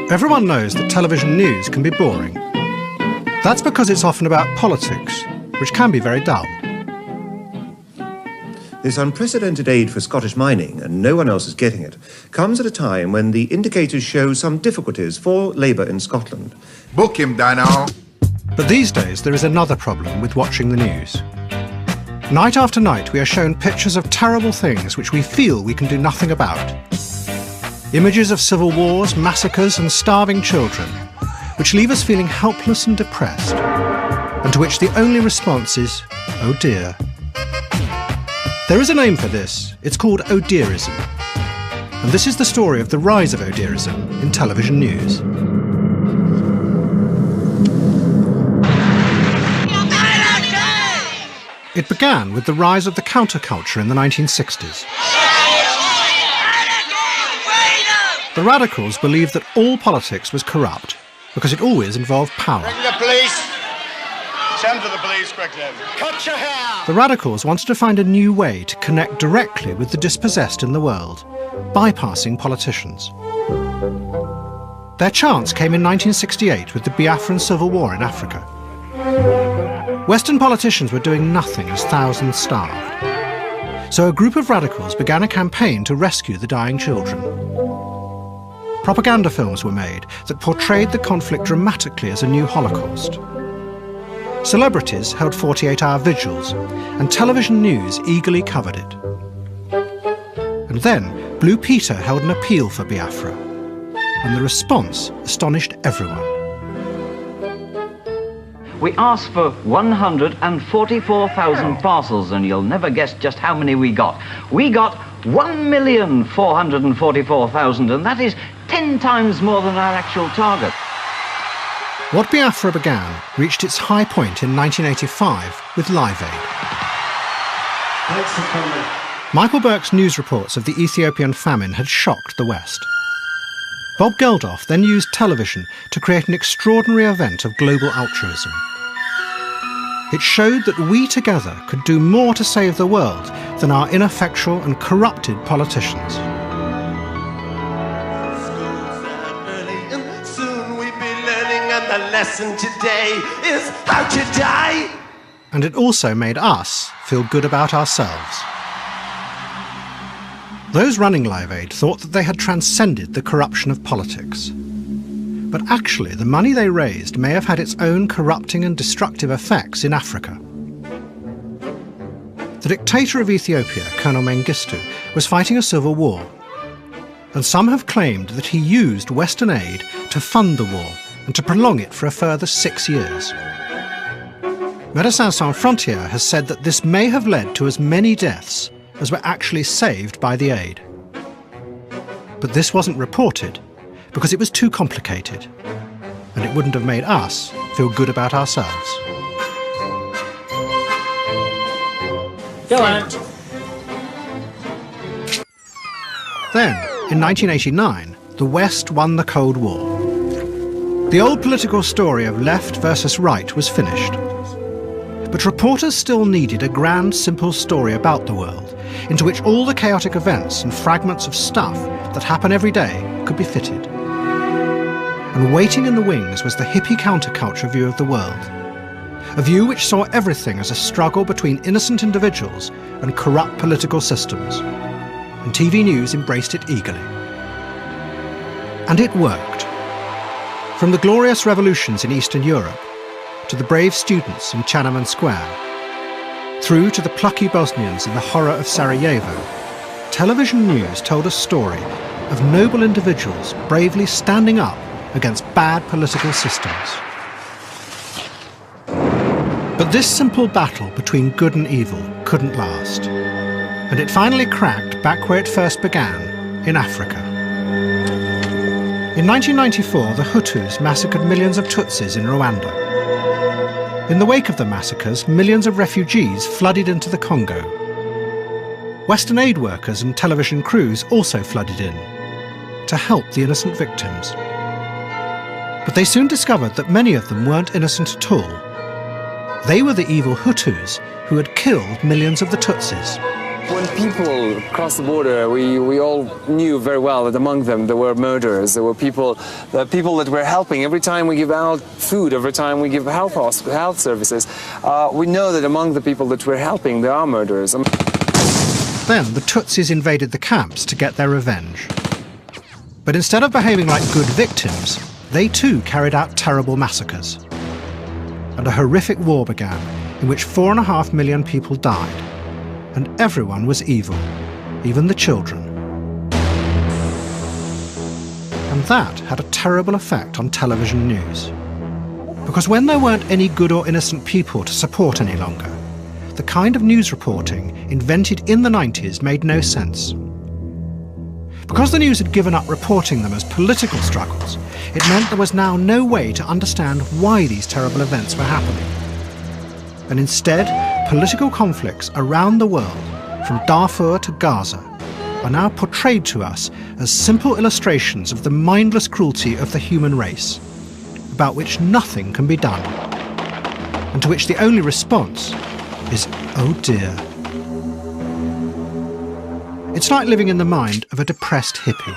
Everyone knows that television news can be boring. That's because it's often about politics, which can be very dull. This unprecedented aid for Scottish mining, and no one else is getting it, comes at a time when the indicators show some difficulties for Labour in Scotland. Book him, Dano. But these days there is another problem with watching the news. Night after night we are shown pictures of terrible things which we feel we can do nothing about. Images of civil wars, massacres and starving children, which leave us feeling helpless and depressed, and to which the only response is, oh dear. There is a name for this. It's called oh dearism. And this is the story of the rise of oh dearism in television news. It began with the rise of the counterculture in the 1960s. The radicals believed that all politics was corrupt because it always involved power. Bring the police. Send for the police quickly. Cut your hair. The radicals wanted to find a new way to connect directly with the dispossessed in the world, bypassing politicians. Their chance came in 1968 with the Biafran Civil War in Africa. Western politicians were doing nothing as thousands starved. So a group of radicals began a campaign to rescue the dying children. Propaganda films were made that portrayed the conflict dramatically as a new Holocaust. Celebrities held 48-hour vigils, and television news eagerly covered it. And then, Blue Peter held an appeal for Biafra, and the response astonished everyone. We asked for 144,000 parcels, and you'll never guess just how many we got. We got 1,444,000, and that is 10 times more than our actual target. What Biafra began reached its high point in 1985 with Live Aid. Thanks for coming. Michael Burke's news reports of the Ethiopian famine had shocked the West. Bob Geldof then used television to create an extraordinary event of global altruism. It showed that we together could do more to save the world than our ineffectual and corrupted politicians. The lesson today is how to die. And it also made us feel good about ourselves. Those running Live Aid thought that they had transcended the corruption of politics. But actually, the money they raised may have had its own corrupting and destructive effects in Africa. The dictator of Ethiopia, Colonel Mengistu, was fighting a civil war. And some have claimed that he used Western aid to fund the war and to prolong it for a further 6 years. Médecins Sans Frontières has said that this may have led to as many deaths as were actually saved by the aid. But this wasn't reported because it was too complicated, and it wouldn't have made us feel good about ourselves. Go on. Then, in 1989, the West won the Cold War. The old political story of left versus right was finished. But reporters still needed a grand, simple story about the world, into which all the chaotic events and fragments of stuff that happen every day could be fitted. And waiting in the wings was the hippie counterculture view of the world, a view which saw everything as a struggle between innocent individuals and corrupt political systems. And TV news embraced it eagerly. And it worked. From the glorious revolutions in Eastern Europe, to the brave students in Tiananmen Square, through to the plucky Bosnians in the horror of Sarajevo, television news told a story of noble individuals bravely standing up against bad political systems. But this simple battle between good and evil couldn't last, and it finally cracked back where it first began, in Africa. In 1994, the Hutus massacred millions of Tutsis in Rwanda. In the wake of the massacres, millions of refugees flooded into the Congo. Western aid workers and television crews also flooded in to help the innocent victims. But they soon discovered that many of them weren't innocent at all. They were the evil Hutus who had killed millions of the Tutsis, When people crossed the border, we all knew very well that among them there were murderers. There were people that were helping. Every time we give out food, every time we give health services, we know that among the people that we're helping, there are murderers. Then the Tutsis invaded the camps to get their revenge. But instead of behaving like good victims, they too carried out terrible massacres. And a horrific war began, in which 4.5 million people died. And everyone was evil, even the children. And that had a terrible effect on television news. Because when there weren't any good or innocent people to support any longer, the kind of news reporting invented in the 90s made no sense. Because the news had given up reporting them as political struggles, it meant there was now no way to understand why these terrible events were happening. And instead, political conflicts around the world, from Darfur to Gaza, are now portrayed to us as simple illustrations of the mindless cruelty of the human race, about which nothing can be done, and to which the only response is, oh dear. It's like living in the mind of a depressed hippie.